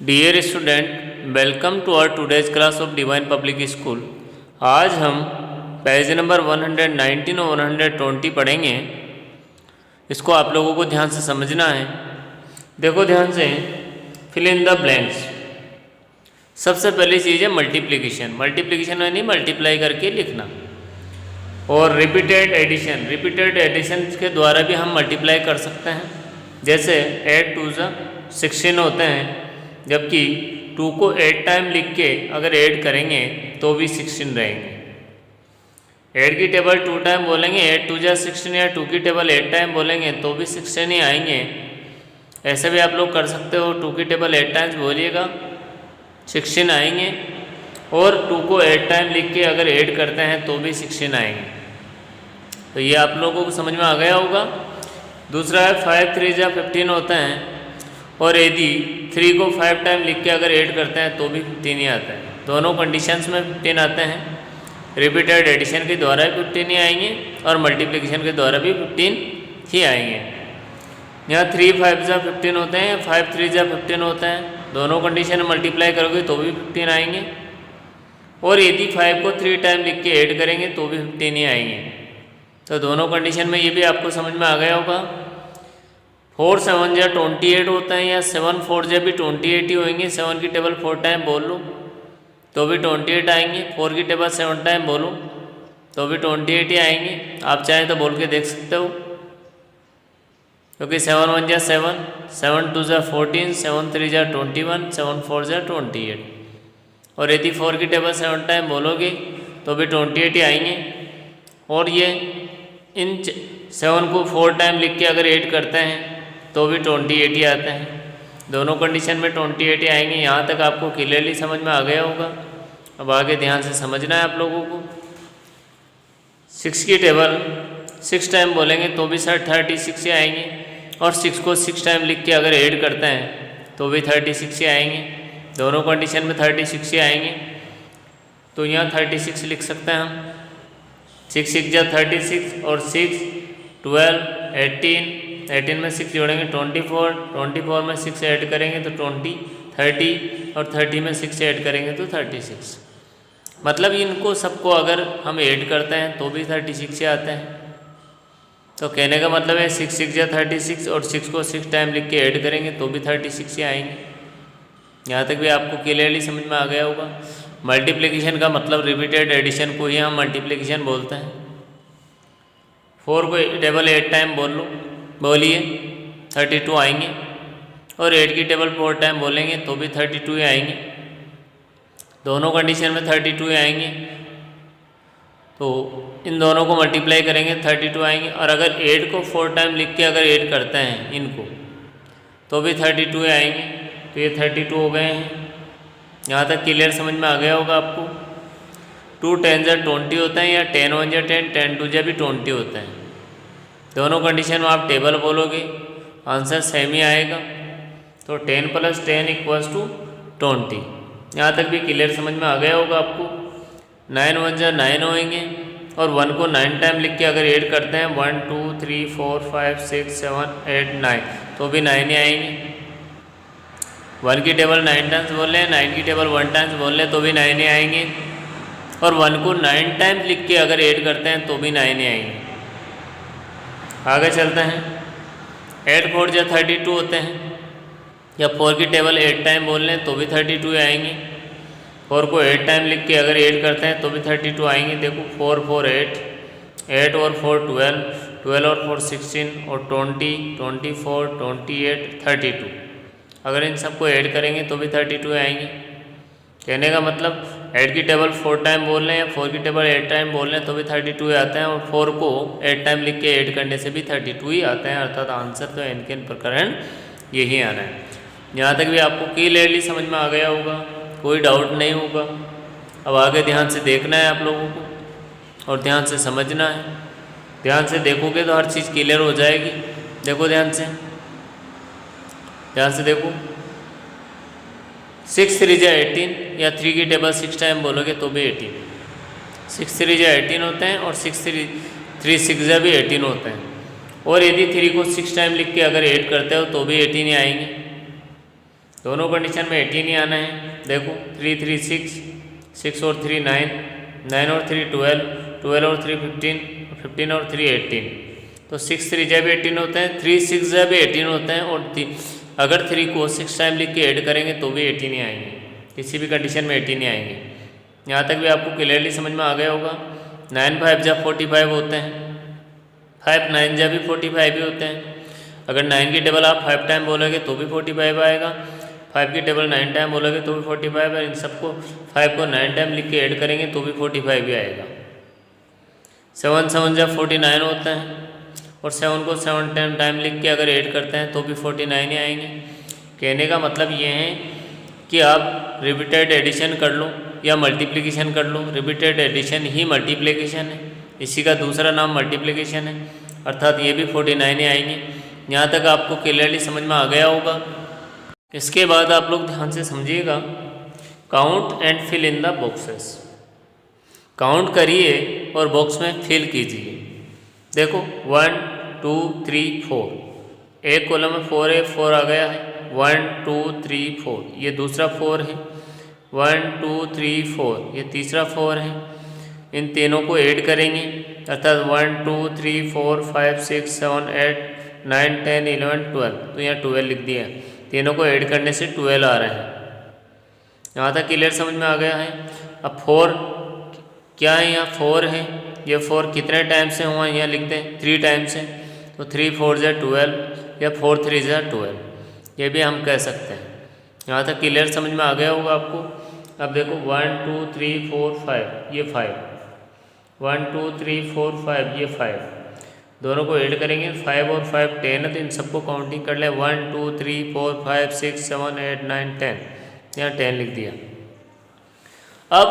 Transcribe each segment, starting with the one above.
Dear student, welcome to our today's class of divine public school. आज हम page number 119 और 120 पढ़ेंगे। इसको आप लोगों को ध्यान से समझना है। देखो ध्यान से, फिल इन द ब्लैंक्स। सबसे पहली चीज़ है मल्टीप्लिकेशन। मल्टीप्लिकेशन यानी मल्टीप्लाई करके लिखना। और रिपीटेड एडिशन, रिपीटेड एडिशन के द्वारा भी हम मल्टीप्लाई कर सकते हैं। जैसे 8 2 16 होते हैं, जबकि 2 को 8 टाइम लिख के अगर ऐड करेंगे तो भी 16 रहेंगे। 8 की टेबल 2 टाइम बोलेंगे 8 2 16, या 2 की टेबल 8 टाइम बोलेंगे तो भी 16 ही आएंगे। ऐसे भी आप लोग कर सकते हो, 2 की टेबल 8 टाइम्स बोलिएगा 16 आएंगे, और 2 को 8 टाइम लिख के अगर ऐड करते हैं तो भी 16 आएंगे। तो ये आप लोगों को समझ में आ गया होगा। दूसरा है 5 3 15 होते हैं, और यदि 3 को 5 टाइम लिख के अगर ऐड करते हैं तो भी 15 ही आता है। दोनों कंडीशंस में 15 आते हैं। रिपीटेड एडिशन के द्वारा भी 15 ही आएंगे और मल्टीप्लिकेशन के द्वारा भी 15 ही आएंगे। यहाँ 3 5 15 होते हैं, 5 3 15 होते हैं। दोनों कंडीशन में मल्टीप्लाई करोगे तो भी 15 आएंगे, और यदि 5 को 3 टाइम लिख के ऐड करेंगे तो भी 15 ही आएंगे। तो दोनों कंडीशन में ये भी आपको समझ में आ गया होगा। 4 7 28 होते हैं, या 7 4 भी 28 ही होंगे। 7 की टेबल 4 टाइम बोल लो तो भी 28 आएंगे। 4 की टेबल 7 टाइम बोलो तो भी 28 ही आएंगे। आप चाहें तो बोल के देख सकते हो, क्योंकि 7 1 7, 7 2 14, 7 3 21, 7 4 28। और यदि 4 की टेबल 7 टाइम बोलोगे तो भी 28 ही आएंगे। और ये इन 7 को 4 टाइम लिख के अगर ऐड करते हैं तो भी 28 ही आते हैं। दोनों कंडीशन में 28 ही आएंगे। यहाँ तक आपको क्लियरली समझ में आ गया होगा। अब आगे ध्यान से समझना है आप लोगों को। 6 की टेबल 6 टाइम बोलेंगे तो भी 36 ही आएंगे, और 6 को 6 टाइम लिख के अगर ऐड करते हैं तो भी 36 ही आएंगे। दोनों कंडीशन में 36 ही आएंगे। तो यहाँ 36 लिख सकते हैं हम। 6 6 36, और 6 12 18 में 6 जोड़ेंगे 24 में 6 ऐड करेंगे तो 20 30, और 30 में 6 ऐड करेंगे तो 36। मतलब इनको सबको अगर हम ऐड करते हैं तो भी 36 ही आते हैं। तो कहने का मतलब है 6 6 36, और 6 को 6 टाइम लिख के ऐड करेंगे तो भी 36 ही आएंगे। यहाँ तक भी आपको क्लियरली समझ में आ गया होगा। मल्टीप्लिकेशन का मतलब रिपीटेड एडिशन को ही हम मल्टीप्लिकेशन बोलते हैं। 4 को टेबल 8 टाइम बोलिए 32 आएंगे, और 8 की टेबल 4 टाइम बोलेंगे तो भी 32 ही आएंगे। दोनों कंडीशन में 32 ही आएंगे। तो इन दोनों को मल्टीप्लाई करेंगे 32 आएंगे, और अगर 8 को 4 टाइम लिख के अगर ऐड करते हैं इनको तो भी 32 ही आएंगे। तो ये 32 हो गए हैं। यहाँ तक क्लियर समझ में आ गया होगा आपको। 2 10 20 होते हैं, या 10 1 10, 10 2 भी 20 होते हैं। दोनों कंडीशन में आप टेबल बोलोगे आंसर सेम ही आएगा। तो 10 + 10 = 20। यहाँ तक भी क्लियर समझ में आ गया होगा आपको। 9 1 9 होएंगे, और 1 को 9 टाइम लिख के अगर ऐड करते हैं 1 2 3 4 5 6 7 8 9 तो भी 9 ही आएंगे। 1 की टेबल 9 टाइम्स बोल रहे हैं, 9 की टेबल 1 टाइम्स बोल रहे हैं तो भी 9 ही आएंगे। और 1 को 9 टाइम्स लिख के अगर ऐड करते हैं तो भी 9 ही आएंगे। आगे चलते हैं। 8 4 32 होते हैं, या 4 की टेबल 8 टाइम बोल रहे हैं तो भी 32 ही आएंगे। 4 को 8 टाइम लिख के अगर ऐड करते हैं तो भी 32 आएंगे। देखो 4 4 8, 8 और 4 12, 12 और 4 16, और 20 24 28 32। अगर इन सबको ऐड करेंगे तो भी 32 आएंगे। कहने का मतलब 8 की टेबल 4 टाइम बोल रहे हैं, 4 की टेबल 8 टाइम बोल रहे हैं तो भी 32 आते हैं, और 4 को 8 टाइम लिख के ऐड करने से भी 32 ही आते हैं। अर्थात आंसर तो n के प्रकरण यही आना है। यहाँ तक भी आपको क्लियरली समझ में आ गया होगा, कोई डाउट नहीं होगा। अब आगे ध्यान से देखना है आप लोगों को, और ध्यान से समझना है। ध्यान से देखोगे तो हर चीज़ क्लियर हो जाएगी। देखो ध्यान से देखो। 6 3 18, या 3 की टेबल 6 टाइम बोलोगे तो भी 18। 6 3 18 होते हैं, और 6 3 6 भी 18 होते हैं। और यदि 3 को 6 टाइम लिख के अगर ऐड करते हो तो भी 18 ही आएंगे। दोनों कंडीशन में 18 ही आना है। देखो 3 3 6, 6 और 3 9, 9 और 3 12, 12 और 3 15, 15 और 3 18। तो 6 3 जा भी 18 होते हैं, 3 6 जा भी 18 होते हैं, और अगर 3 को 6 टाइम लिख के ऐड करेंगे तो भी 18 ही आएंगे, किसी भी कंडीशन में 18 ही आएंगे। यहाँ तक भी आपको क्लियरली समझ में आ गया होगा। 9 5 जा 45 होते हैं, 5 9 जा भी 45 ही होते हैं। अगर 9 की टेबल आप 5 टाइम बोलोगे तो भी 45 आएगा, 5 की टेबल 9 टाइम बोलोगे तो भी 45 है। इन सबको 5 को 9 टाइम लिख के ऐड करेंगे तो भी 45 ही आएगा। 7 7 जा 49 होते हैं, और 7 को 7 टाइम लिख के अगर ऐड करते हैं तो भी 49 ही आएंगे। कहने का मतलब ये है कि आप रिपीटेड एडिशन कर लो या मल्टीप्लिकेशन कर लो, रिपीटेड एडिशन ही मल्टीप्लिकेशन है, इसी का दूसरा नाम मल्टीप्लिकेशन है, अर्थात ये भी 49 ही आएंगे। यहाँ तक आपको क्लियरली समझ में आ गया होगा। इसके बाद आप लोग ध्यान से समझिएगा, count and fill in the boxes. Count करिए और बॉक्स में फिल कीजिए। देखो 1 2 3 4, एक कॉलम में 4 है, 4 आ गया है। 1 2 3 4, ये दूसरा 4 है। 1 2 3 4, ये तीसरा 4 है। इन तीनों को ऐड करेंगे, अर्थात 1 2 3 4 5 6 7 8 9 10 11 12, तो यहाँ 12 लिख दिया। तीनों को ऐड करने से 12 आ रहे हैं। यहाँ तक क्लियर समझ में आ गया है। अब 4 क्या है, यहाँ 4 है, ये 4 कितने टाइम से हुआ यहाँ लिखते हैं 3 टाइम से, तो 3 4 जा 12 या 4 3 जा 12, ये भी हम कह सकते हैं। यहाँ तक क्लियर समझ में आ गया होगा आपको। अब देखो 1 2 3 4 5, ये 5, 1 2 3 4 5, ये 5, दोनों को ऐड करेंगे। 5 और 5 10 है, तो इन सबको काउंटिंग कर ले। 1 2 3 4 5 6 7 8 9 10, यहाँ 10 लिख दिया। अब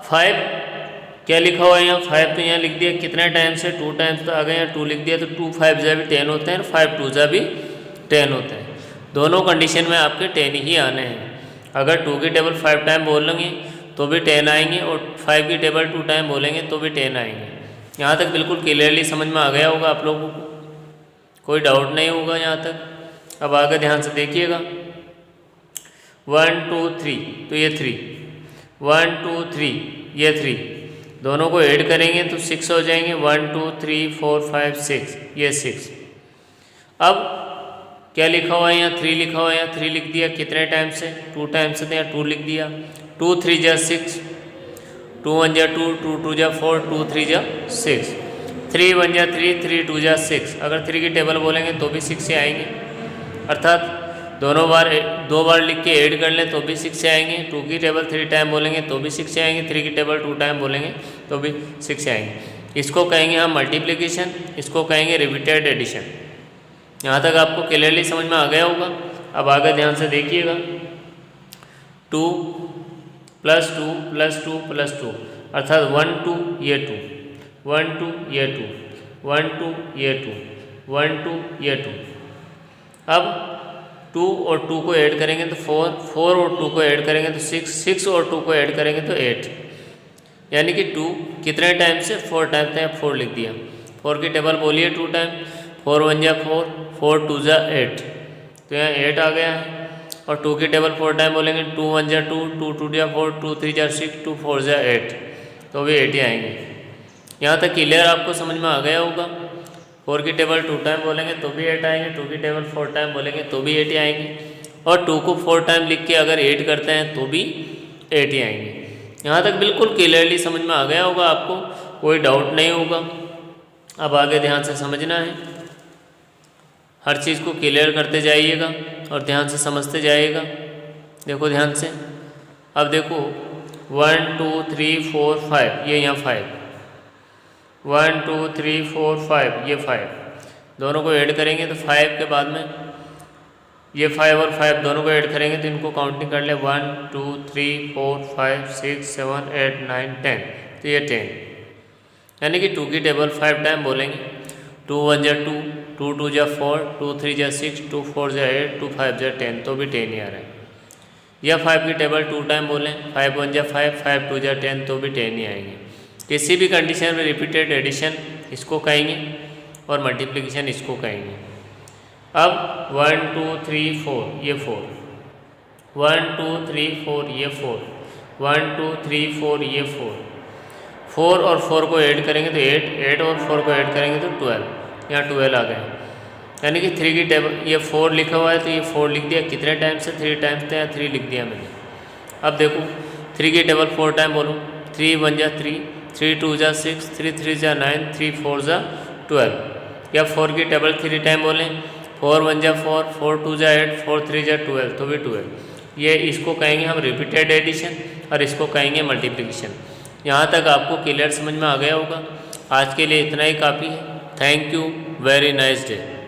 5 क्या लिखा हुआ है यहाँ, 5 तो यहाँ लिख दिया कितने टाइम से, 2 टाइम्स तो आ गए, यहाँ 2 लिख दिया। तो 2 5 जा भी 10 होते हैं, 5 2 जा भी 10 होते हैं। दोनों कंडीशन में आपके 10 ही आने हैं। अगर 2 की टेबल 5 टाइम बोलेंगे तो भी 10 आएंगे, और 5 की टेबल 2 टाइम बोलेंगे तो भी 10 आएंगे। यहाँ तक बिल्कुल क्लियरली समझ में आ गया होगा आप लोगों को, कोई डाउट नहीं होगा यहाँ तक। अब आगे ध्यान से देखिएगा। 1 2 3, तो ये 3, 1 2 3, ये 3, दोनों को ऐड करेंगे तो 6 हो जाएंगे। 1 2 3 4 5 6, ये 6। अब क्या लिखा हुआ है यहाँ, 3 लिखा हुआ है, यहाँ 3 लिख दिया कितने टाइम से, 2 टाइम से, तो यहाँ 2 लिख दिया। 2 3 जा 6, 2 1 जा 2, 2 2 जा 4, 2 3 जा 6, 3 1 जा 3, 3 2 जा 6। अगर 3 की टेबल बोलेंगे तो भी 6 से आएंगे, अर्थात दोनों बार 2 बार लिख के ऐड कर लें तो भी 6 से आएंगे। 2 की टेबल 3 टाइम बोलेंगे तो भी 6 से आएंगे, 3 की टेबल 2 टाइम बोलेंगे तो भी 6 से आएंगे। इसको कहेंगे हम मल्टीप्लिकेशन, इसको कहेंगे रिपीटेड एडिशन। यहाँ तक आपको क्लियरली समझ में आ गया होगा। अब आगे ध्यान से देखिएगा। 2 + 2 + 2 + 2, अर्थात 1 2, ये 2, 1 2, ये 2, 1 2, ये 2, 1 2, ये 2। अब 2 और 2 को ऐड करेंगे तो 4, 4 और 2 को ऐड करेंगे तो 6, 6 और 2 को ऐड करेंगे तो 8, यानी कि 2 कितने टाइम से, 4 टाइम से, 4 लिख दिया। 4 की टेबल बोलिए 2 टाइम, 4 1 जा 4, 4 2 जा 8, तो यहाँ 8 आ गया है। और 2 की टेबल 4 टाइम बोलेंगे, 2 1 जा 2, 2 2 जा 4, 2 3 जा 6, 2 4 जा 8, तो भी 8 ही आएंगे। यहाँ तक क्लियर आपको समझ में आ गया होगा। 4 की टेबल 2 टाइम बोलेंगे तो भी 8 आएंगे, 2 की टेबल 4 टाइम बोलेंगे तो भी 8 ही आएंगे, और 2 को 4 टाइम लिख के अगर 8 करते हैं तो भी 8 ही आएंगे। यहाँ तक बिल्कुल क्लियरली समझ में आ गया होगा आपको, कोई डाउट नहीं होगा। अब आगे ध्यान से समझना है, हर चीज़ को क्लियर करते जाइएगा और ध्यान से समझते जाइएगा। देखो ध्यान से, अब देखो 1 2 3 4 5, ये यहाँ 5, 1 2 3 4 5, ये 5, दोनों को ऐड करेंगे तो 5 के बाद में ये 5 और 5 दोनों को ऐड करेंगे तो इनको काउंटिंग कर ले। 1 2 3 4 5 6 7 8 9 10, तो ये 10, यानी कि 2 की टेबल 5 टाइम बोलेंगे। 2 1 जा 2, 2 2 जा 4, 2 3 जा 6, 2 4 जा 8, 2 5 जा 10, तो भी 10 ही आ रहा है। या 5 की टेबल 2 टाइम बोलें, 5 1 जा 5, 5 2 जा 10, तो भी 10 ही आएंगे। किसी भी कंडीशन में रिपीटेड एडिशन इसको कहेंगे और मल्टीप्लिकेशन इसको कहेंगे। अब 1 2 3 4, ये 4, 1 2 3 4 ये 4, 1 2 3 4 ये 4, 4 और 4 को ऐड करेंगे तो 8, 8 और 4 को ऐड करेंगे तो 12, यहाँ 12 आ गए। यानी कि 3 की टेबल, ये 4 लिखा हुआ है तो ये 4 लिख दिया, कितने टाइम्स है 3 टाइम्स थे, या 3 लिख दिया मैंने। अब देखो 3 की टेबल 4 टाइम बोलो, 3 1 जा 3, 3 2 जा 6, 3 3 जा 9, 3 4 जा 12। या 4 की टेबल 3 टाइम बोलें, 4 1 जा 4, 4 2 जा 8, 4 3 जा 12, तो भी 12। ये इसको कहेंगे हम रिपीटेड एडिशन और इसको कहेंगे मल्टीप्लिकेशन। यहाँ तक आपको क्लियर समझ में आ गया होगा। आज के लिए इतना ही काफ़ी है। Thank you, very nice day.